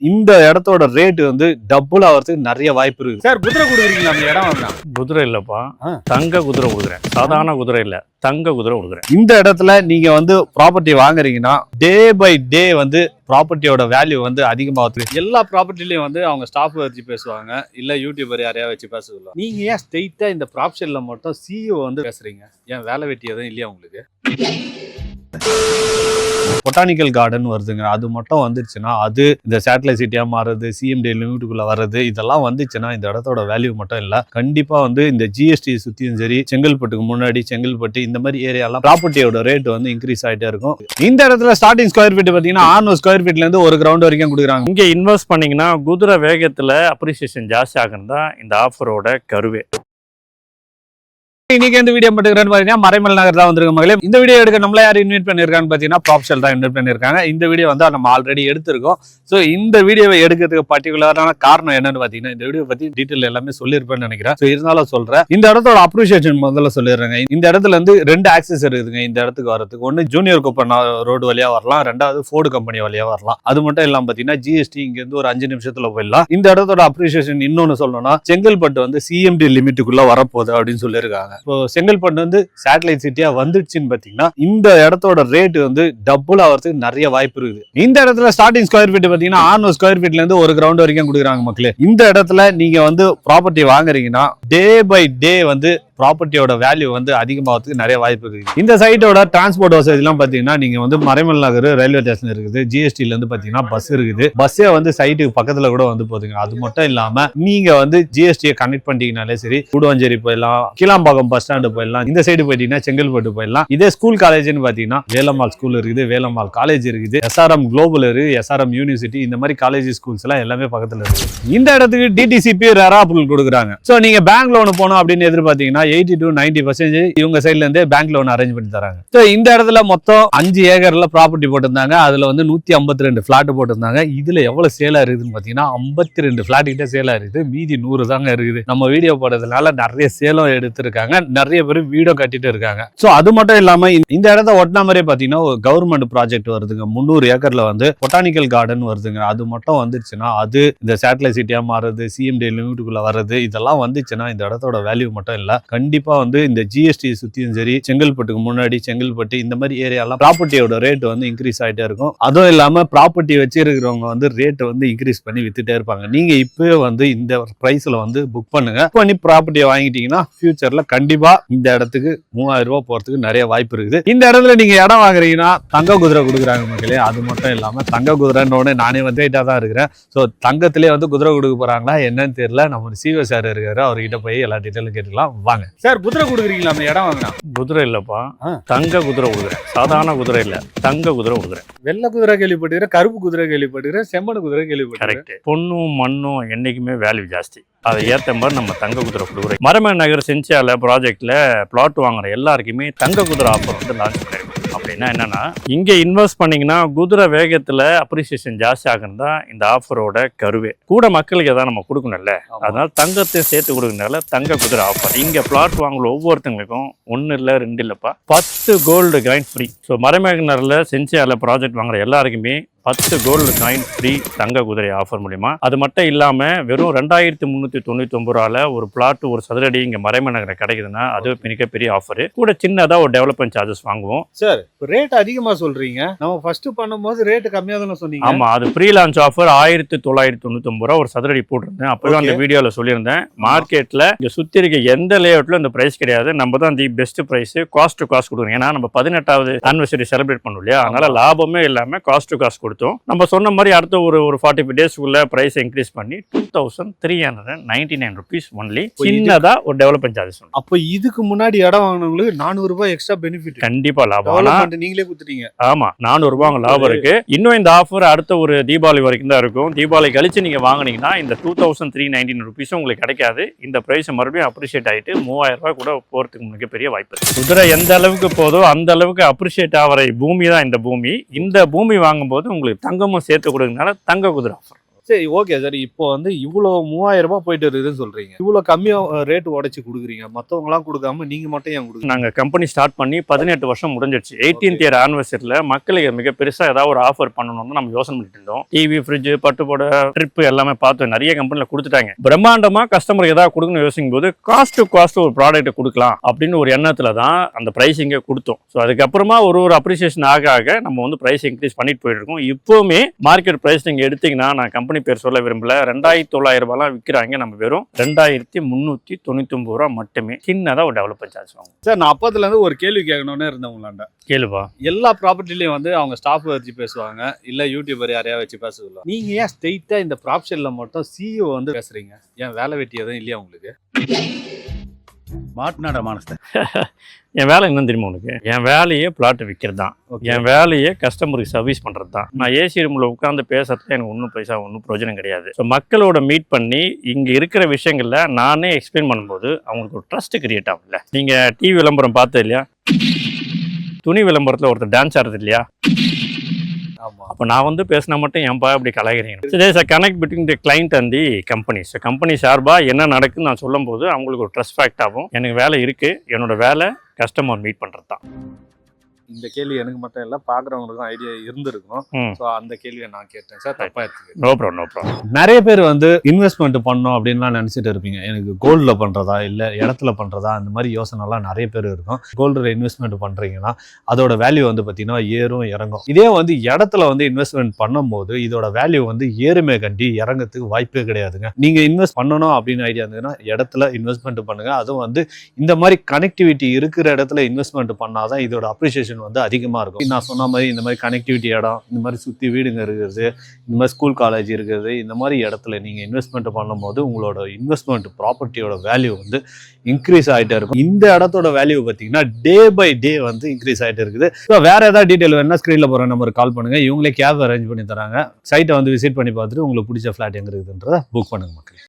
இந்த இடத்தோட ரேட் வந்து டபுள் ஆகிறதுக்கு நிறைய வாய்ப்பு இருக்கு. சார் குதிரை கொடுக்குறீங்களா? அந்த இடம் வாங்கினா குதிரை இல்லப்பா, தங்க குதிரை கொடுக்குறேன். சாதாரண குதிரை இல்ல, தங்க குதிரை கொடுக்குறேன். இந்த இடத்துல நீங்க வந்து ப்ராப்பர்ட்டி வாங்குறீங்கன்னா டே பை டே வந்து ப்ராப்பர்ட்டியோட வேல்யூ வந்து அதிகமாகுது. எல்லா ப்ராப்பர்ட்டிலையும் வந்து அவங்க ஸ்டாஃப் வச்சு பேசுவாங்க, இல்ல யூடியூபர் யாரையா வச்சு பேசுவாங்க. நீங்க ஏன் ஸ்ட்ரெயிட்டா இந்த ப்ராப்ஷன்ல மட்டும் சிஇஓ வந்து பேசுறீங்க? ஏன் வேலை வெட்டி எதுவும் இல்லையா உங்களுக்கு? பொட்டானிக்கல் கார்டன் வருதுங்க, அது மட்டும் வந்துருச்சுன்னா அது இந்த சேட்டலைட் சிட்டியா மாறுறது, சிஎம்டி லிமிட்டுக்குள்ள வர்றது, இதெல்லாம் வந்துச்சுன்னா இந்த இடத்தோட வேல்யூ மட்டும் இல்ல, கண்டிப்பா வந்து இந்த ஜிஎஸ்டி சுத்தியும் சரி, செங்கல்பட்டுக்கு முன்னாடி செங்கல்பட்டு இந்த மாதிரி ஏரியாலாம் ப்ராப்பர்ட்டியோட ரேட் வந்து இன்க்ரீஸ் ஆயிட்டே இருக்கும். இந்த இடத்துல ஸ்டார்டிங் ஸ்கொயர் ஃபீட் பாத்தீங்கன்னா 600 ஸ்கொயர் ஃபீட்ல இருந்து ஒரு கிரவுண்ட் வரைக்கும் கொடுக்குறாங்க. இங்க இன்வெஸ்ட் பண்ணீங்கன்னா குதிரை வேகத்துல அப்ரிசியேஷன் ஜாஸ்தி ஆகுறதா இந்த ஆஃபரோட கருவே. இன்னைக்கு இந்த வீடியோ மட்டும் பாத்தீங்கன்னா மறைமல் நகர் தான் வந்திருக்க மகளே. இந்த வீடியோ எடுக்க நம்மள யாரும் இன்வைட் பண்ணிருக்கான்னு பாத்தீங்கன்னா ப்ராப்ஷல் தான் இன்வைட் பண்ணிருக்காங்க. இந்த வீடியோ வந்து நம்ம ஆல்ரெடி எடுத்திருக்கோம். ஸோ இந்த வீடியோவை எடுக்கிறதுக்கு பர்டிகுலரான காரணம் என்னன்னு பாத்தீங்கன்னா, இந்த வீடியோ பத்தி டீட்டெயில் எல்லாமே சொல்லியிருப்பேன்னு நினைக்கிறேன். ஸோ இருந்தாலும் சொல்றேன். இந்த இடத்தோட அப்ரிசியேஷன் முதல்ல சொல்லிடுறேங்க. இந்த இடத்துல இருந்து 2 ஆக்சஸ் இருக்குதுங்க இந்த இடத்துக்கு வரதுக்கு. ஒன்னு ஜூனியர் குப்பன் ரோடு வழியா வரலாம், 2வது ஃபோர்டு கம்பெனி வழியா வரலாம். அது மட்டும் இல்லாம பாத்தீங்கன்னா ஜிஎஸ்டி இங்க இருந்து ஒரு 5 நிமிஷத்துல போயிடலாம். இந்த இடத்தோட அப்ரிசியேஷன் இன்னொன்னு சொல்லணும்னா, செங்கல்பட்டு வந்து சிஎம்டி லிமிட்டுக்குள்ள வரப்போகுது அப்படின்னு சொல்லியிருக்காங்க. இப்போ செங்கல்பட்டு வந்து சேட்டலைட் சிட்டியா வந்துடுச்சுன்னு பாத்தீங்கன்னா இந்த இடத்தோட ரேட் வந்து டபுள் ஆகிறதுக்கு நிறைய வாய்ப்பு இருக்குது. இந்த இடத்துல ஸ்டார்டிங் ஸ்கொயர் ஃபீட் பாத்தீங்கன்னா 600 ஸ்கொயர் ஃபீட்ல இருந்து ஒரு கிரவுண்ட் வரைக்கும் கொடுக்குறாங்க மக்களே. இந்த இடத்துல நீங்க வந்து ப்ராப்பர்ட்டி வாங்குறீங்கன்னா டே பை டே வந்து ப்ராப்பர்ட்டியோட வேல்யூ வந்து அதிகமாகிறதுக்கு நிறைய வாய்ப்பு இருக்கு. இந்த சைட்டோட டிரான்ஸ்போர்ட் வசதி எல்லாம் பாத்தீங்கன்னா நீங்க வந்து மறைமல் நகர் ரயில்வே ஸ்டேஷன் இருக்குது, ஜிஎஸ்டில இருந்து பாத்தீங்கன்னா பஸ் இருக்குது, பஸ்ஸே வந்து சைட்டுக்கு பக்கத்துல கூட வந்து போதுங்க. அது மட்டும் இல்லாம நீங்க வந்து ஜிஎஸ்டியை கனெக்ட் பண்ணிட்டீங்கனாலே சரி, கூடுவாஞ்சேரி போயிடலாம், கீழாம்பாக்கம் பஸ் ஸ்டாண்டு போயிடலாம், இந்த சைடு போயிட்டீங்கன்னா செங்கல்பட்டு போயிடலாம். இதே ஸ்கூல் காலேஜ்னு பாத்தீங்கன்னா வேலம்மாள் ஸ்கூல் இருக்குது, வேலம்மாள் காலேஜ் இருக்குது, எஸ்ஆர்எம் குளோபல் இருக்கு, எஸ்ஆர்எம் யூனிவர்சிட்டி, இந்த மாதிரி காலேஜ் ஸ்கூல்ஸ் எல்லாம் எல்லாமே பக்கத்துல இருக்கு. இந்த இடத்துக்கு டிடிசிபி ரெரா அப்ரூவல் கொடுக்குறாங்க. சோ நீங்க பேங்க் லோன் போனோம் அப்படின்னு எதிர்பார்த்தீங்கன்னா 80 to 90% இவங்க சைட்ல இருந்தே பேங்க் லோன் அரேஞ்ச் பண்ணி தராங்க. சோ இந்த இடத்துல மொத்தம் 5 ஏக்கர்ல ப்ராப்பர்ட்டி போட்டிருந்தாங்க. அதுல வந்து 152 பிளாட் போட்டிருந்தாங்க. இதுல எவ்வளவு சேலா இருக்குதுன்னு பாத்தீங்கன்னா 52 பிளாட் கிட்ட சேலா இருக்குது, மீதி 100 தாங்க இருக்குது. நம்ம வீடியோ போடுறதுனால நிறைய சேலம் எடுத்திருக்காங்க, நிறைய பேர் வீடியோ கட்டிட்டு இருக்காங்க. சோ அது மட்டும் இல்லாம இந்த இடத்த ஒட்டின மாதிரி பாத்தீங்கன்னா ஒரு கவர்மெண்ட் ப்ராஜெக்ட் வருதுங்க. 300 ஏக்கர்ல வந்து பொட்டானிக்கல் கார்டன் வருதுங்க. அது மட்டும் வந்துருச்சுன்னா அது இந்த சேட்டலைட் சிட்டியா மாறுறது, சிஎம்டி லிமிட்டுக்குள்ள வர்றது, இதெல்லாம் வந்துச்சுன்னா இந்த இடத்தோட வேல்யூ மட்டும் இல்ல, கண்டிப்பா வந்து இந்த ஜிஎஸ்டி சுத்தியும் சரி, செங்கல்பட்டுக்கு முன்னாடி செங்கல்பட்டு இந்த மாதிரி ஏரியாலாம் ப்ராப்பர்ட்டியோட ரேட் வந்து இன்க்ரீஸ் ஆயிட்டே இருக்கும். அதுவும் இல்லாம ப்ராப்பர்ட்டி வச்சிருக்கிறவங்க வந்து ரேட் வந்து இன்க்ரீஸ் பண்ணி வித்துட்டே இருப்பாங்க. நீங்க இப்பவே வந்து இந்த பிரைஸ்ல வந்து புக் பண்ணுங்க. பண்ணி ப்ராப்பர்ட்டியை வாங்கிட்டீங்கன்னா ஃபியூச்சர்ல கண்டிப்பா இந்த இடத்துக்கு 3000 ரூபாய் போறதுக்கு நிறைய வாய்ப்பு இருக்குது. இந்த இடத்துல நீங்க இடம் வாங்குறீங்கன்னா தங்க குதிரை கொடுக்குறாங்க மக்களே. அது மட்டும் இல்லாம தங்க குதிரைன்னு நானே வந்து தான் இருக்கிறேன். ஸோ தங்கத்திலே வந்து குதிரை கொடுக்க போறாங்களா என்னன்னு தெரியல. நம்ம சிவ சார் இருக்காரு, அவர்கிட்ட போய் எல்லா டீட்டெயிலும் கேட்டுக்கலாம் வாங்க. சார் குதிரை கொடுக்குறீங்களா? அந்த இடம் வாங்கினா குதிரை இல்லப்பா, தங்க குதிரை கொடுக்குறேன். சாதாரண குதிரை இல்ல, தங்க குதிரை கொடுக்குறேன். வெள்ளை குதிரை கேள்விப்பட்டுக்கிறேன், கருப்பு குதிரை கேள்விப்பட்டுக்கிறேன், செம்மண் குதிரை கேள்விப்பட்டிருக்கேன். கரெக்ட். பொண்ணும் மண்ணும் என்னைக்குமே வேல்யூ ஜாஸ்தி, அதை ஏற்ற மாதிரி நம்ம தங்க குதிரை கொடுக்குறோம். மறைமல் நகர் செஞ்சால ப்ராஜெக்ட்ல பிளாட் வாங்குற எல்லாருக்குமே தங்க குதிரை ஆஃபர் வந்து லான்ச் பண்ணிருக்கோம். அப்படின்னா என்னன்னா, இங்க இன்வெஸ்ட் பண்ணீங்கன்னா குதிரை வேகத்துல அப்ரிசியேஷன் ஜாஸ்தி ஆகுறதா இந்த ஆஃபரோட கருவே. கூட மக்களுக்கு எதாவது நம்ம கொடுக்கணும்ல, அதனால தங்கத்தையும் சேர்த்து கொடுக்கறதுனால தங்க குதிரை ஆஃபர். இங்க பிளாட் வாங்குற ஒவ்வொருத்தங்களுக்கும் 1 இல்ல 2 இல்லப்பா 10 கோல்டு காயின் ஃப்ரீ. ஸோ மறைமேகனர்ல செஞ்சால ப்ராஜெக்ட் வாங்குற எல்லாருக்குமே 10 கோல்டு காயின் ஃப்ரீ தங்க குதிரை ஆஃபர் மூலியமா. அது மட்டும் இல்லாம வெறும் 2399 ரூபால ஒரு பிளாட் ஒரு சதுரடி இங்க மறைமல் நகர கிடைக்குதுன்னா அது மிகப்பெரிய ஆஃபர். கூட சின்னதா ஒரு டெவலப்மெண்ட் சார்ஜஸ் வாங்குவோம். சார் ரேட் அதிகமா சொல்றீங்க, நம்ம ஃபர்ஸ்ட் பண்ணும்போது ரேட் கம்மியா தானே சொன்னீங்க? ஆமா, அது ப்ரீ லான்ச் ஆஃபர் 1999 ரூபா ஒரு சதுரடி போட்டிருந்தேன். அப்பவே அந்த வீடியோல சொல்லியிருந்தேன். மார்க்கெட்ல இங்க சுத்தி இருக்க எந்த லேஅவுட்ல இந்த பிரைஸ் கிடையாது. நம்ம தான் the best price, cost to cost கொடுக்குறோம். ஏன்னா நம்ம 18வது ஆனிவர்சரி செலிப்ரேட் பண்ணோம் இல்லையா, அதனால லாபமே இல்லாம காஸ்ட் டு காஸ்ட் கொடுத்தோம். நம்ம சொன்ன மாதிரி அடுத்த ஒரு 45 டேஸ்க்குள்ள பிரைஸ் இன்க்ரீஸ் பண்ணி 2399 ருபீஸ் ஒன்லி. சின்னதா ஒரு டெவலப்மெண்ட் சார்ஜஸ். அப்போ இதுக்கு முன்னாடி இடம் வாங்கினவங்களுக்கு 400 ரூபாய் எக்ஸ்ட்ரா பெனிஃபிட். கண்டிப்பா லாபம். நீங்களே கொடுத்துட்டீங்க. ஆமா, 400 ரூபாய் லாபம் இருக்கு. இன்னும் இந்த ஆஃபர் அடுத்த ஒரு தீபாவளி வரைக்கும் தான் இருக்கும். தீபாவளி கழிச்சு நீங்க வாங்கினீங்கன்னா இந்த 2399 ருபீஸும் உங்களுக்கு கிடைக்காது. இந்த பிரைஸ் மறுபடியும் அப்ரிஷியேட் ஆயிட்டு 3000 ரூபாய் கூட போறதுக்கு மிகப்பெரிய வாய்ப்பு. குதிரை எந்த அளவுக்கு போதோ அந்த அளவுக்கு அப்ரிஷியேட் ஆகிற பூமி தான் இந்த பூமி. இந்த பூமி வாங்கும்போது உங்களுக்கு தங்கமும் சேர்த்து கொடுக்கறதுனால தங்க குதிரை ஆஃபர். சரி ஓகே சார், இப்போ வந்து இவ்வளோ 3000 ரூபாய் போயிட்டு இருக்குதுன்னு சொல்றீங்க, இவ்வளோ கம்மியா ரேட் உடைச்சு கொடுக்குறீங்க, மற்றவங்களாம் கொடுக்காம நீங்க மட்டும் ஏன் கொடுக்குறீங்க? நாங்கள் கம்பெனி ஸ்டார்ட் பண்ணி 18 வருஷம் முடிஞ்சிருச்சு. 18th இயர் ஆனிவர்சரியில் மக்களுக்கு மிக பெருசாக ஏதாவது ஒரு ஆஃபர் பண்ணணும்னு நம்ம யோசனை பண்ணிட்டு இருந்தோம். டிவி, ஃப்ரிட்ஜ், பட்டுப்போட ட்ரிப் எல்லாமே பார்த்தோம். நிறைய கம்பெனியில் கொடுத்துட்டாங்க. பிரம்மாண்டமாக கஸ்டமருக்கு ஏதாவது கொடுக்கணும்னு யோசிக்கும் போது காஸ்ட் டு காஸ்ட் ஒரு ப்ராடக்ட்டை கொடுக்கலாம் அப்படின்னு ஒரு எண்ணத்தில் தான் அந்த ப்ரைஸிங்கை கொடுத்தோம். ஸோ அதுக்கப்புறமா ஒரு அப்ரிசியேஷன் ஆக ஆக நம்ம வந்து ப்ரைஸ் இன்க்ரீஸ் பண்ணிட்டு போயிட்டு இருக்கோம். இப்போவுமே மார்க்கெட் ப்ரைஸ் நீங்கள் எடுத்தீங்கன்னா, நான் கம்பெனி பேர் சொல்ல விரும்பல, 2900 ரூபாய்லாம் விற்கிறாங்க. நம்ம வெறும் 2399 ரூபா மட்டுமே சின்னதாக ஒரு டெவலப்மெண்ட் சார்ஜ் வாங்குவோம். சார், நான் அப்பத்துலேருந்து ஒரு கேள்வி கேட்கணுன்னே இருந்தவங்களாண்ட, கேளுப்பா. எல்லா ப்ராப்பர்ட்டிலையும் வந்து அவங்க ஸ்டாஃப் வச்சு பேசுவாங்க, இல்லை யூடியூபர் யாரையா வச்சு பேசுவதில்ல. நீங்கள் ஏன் ஸ்ட்ரெயிட்டாக இந்த ப்ராப்ஷனில் மட்டும் சிஇஓ வந்து பேசுகிறீங்க? ஏன் வேலை வெட்டி எதுவும் இல்லையா உங்களுக்கு? மாட்டுநாட மானஸ்த என் வேலை என்னன்னு தெரியுமா உனக்கு? என் வேலையே பிளாட் விற்கிறது தான். என் வேலையே கஸ்டமருக்கு சர்வீஸ் பண்ணுறது தான். நான் ஏசி ரூமில் உட்காந்து பேசுறதுல எனக்கு ஒன்றும் பைசா ஒன்றும் பிரயோஜனம் கிடையாது. ஸோ மக்களோட மீட் பண்ணி இங்கே இருக்கிற விஷயங்களில் நானே எக்ஸ்பிளைன் பண்ணும்போது அவங்களுக்கு ஒரு ட்ரஸ்ட் கிரியேட் ஆகும்ல. நீங்கள் டிவி விளம்பரம் பார்த்தது இல்லையா? துணி விளம்பரத்தில் ஒருத்தர் டான்ஸ் ஆடுறது இல்லையா? அப்போ நான் வந்து பேசினா மட்டும் என் அப்படி கலாய்கிறீங்க. சரி sir, connect between the client and the company. So company சார்பாக என்ன நடக்குன்னு நான் சொல்லும் போது அவங்களுக்கு ஒரு ட்ரஸ்ட் ஃபேக்ட் ஆகும். எனக்கு வேலை இருக்குது, என்னோட வேலை கஸ்டமர் மீட் பண்ணுறது தான். இந்த கேள்வி எனக்கு மட்டும் இல்லை, பார்க்குறவங்களுக்கும் ஐடியா இருந்திருக்கும். ஸோ அந்த கேள்வியை நான் கேட்டேன் சார், தப்பாக இருக்குது. No problem. நிறைய பேர் வந்து இன்வெஸ்ட்மெண்ட் பண்ணணும் அப்படின்லாம் நினச்சிட்டு இருப்பீங்க. எனக்கு கோல்டில் பண்ணுறதா இல்லை இடத்துல பண்ணுறதா, அந்த மாதிரி யோசனைலாம் நிறைய பேர் இருக்கும். கோல்டில் இன்வெஸ்ட்மெண்ட் பண்ணுறீங்கன்னா அதோட வேல்யூ வந்து பார்த்தீங்கன்னா ஏறும் இறங்கும். இதே வந்து இடத்துல வந்து இன்வெஸ்ட்மெண்ட் பண்ணும்போது இதோட வேல்யூ வந்து ஏறுமே கண்டி இறங்கிறதுக்கு வாய்ப்பே கிடையாதுங்க. நீங்கள் இன்வெஸ்ட் பண்ணணும் அப்படின்னு ஐடியா இருந்ததுன்னா இடத்துல இன்வெஸ்ட்மெண்ட் பண்ணுங்கள். அதுவும் வந்து இந்த மாதிரி கனெக்டிவிட்டி இருக்கிற இடத்துல இன்வெஸ்ட்மெண்ட் பண்ணாதான் இதோட அப்ரிசியேஷன் வந்து அதிகமாக இருக்கும். நான் சொன்ன மாதிரி இந்த மாதிரி கனெக்டிவிட்டி இடம், இந்த மாதிரி சுற்றி வீடுங்க இருக்கிறது, இந்த மாதிரி ஸ்கூல் காலேஜ் இருக்கிறது, இந்த மாதிரி இடத்துல நீங்கள் இன்வெஸ்ட்மெண்ட் பண்ணும்போது உங்களோட இன்வெஸ்ட்மெண்ட் ப்ராப்பர்ட்டியோட வேல்யூ வந்து இன்க்ரீஸ் ஆகிட்டே இருக்கும். இந்த இடத்தோட வேல்யூ பார்த்தீங்கன்னா டே பை டே வந்து இன்க்ரீஸ் ஆகிட்டே இருக்குது. ஸோ வேறு ஏதாவது டீட்டெயில் வேணா ஸ்க்ரீனில் போகிற நம்பருக்கு கால் பண்ணுங்கள். இவங்களே கேப் அரேஞ்ச் பண்ணி தராங்க. சைட்டை வந்து விசிட் பண்ணி பார்த்துட்டு உங்களுக்கு பிடிச்ச ஃப்ளாட் எங்கே இருக்குதுன்றதை புக் பண்ணுங்க மக்களே.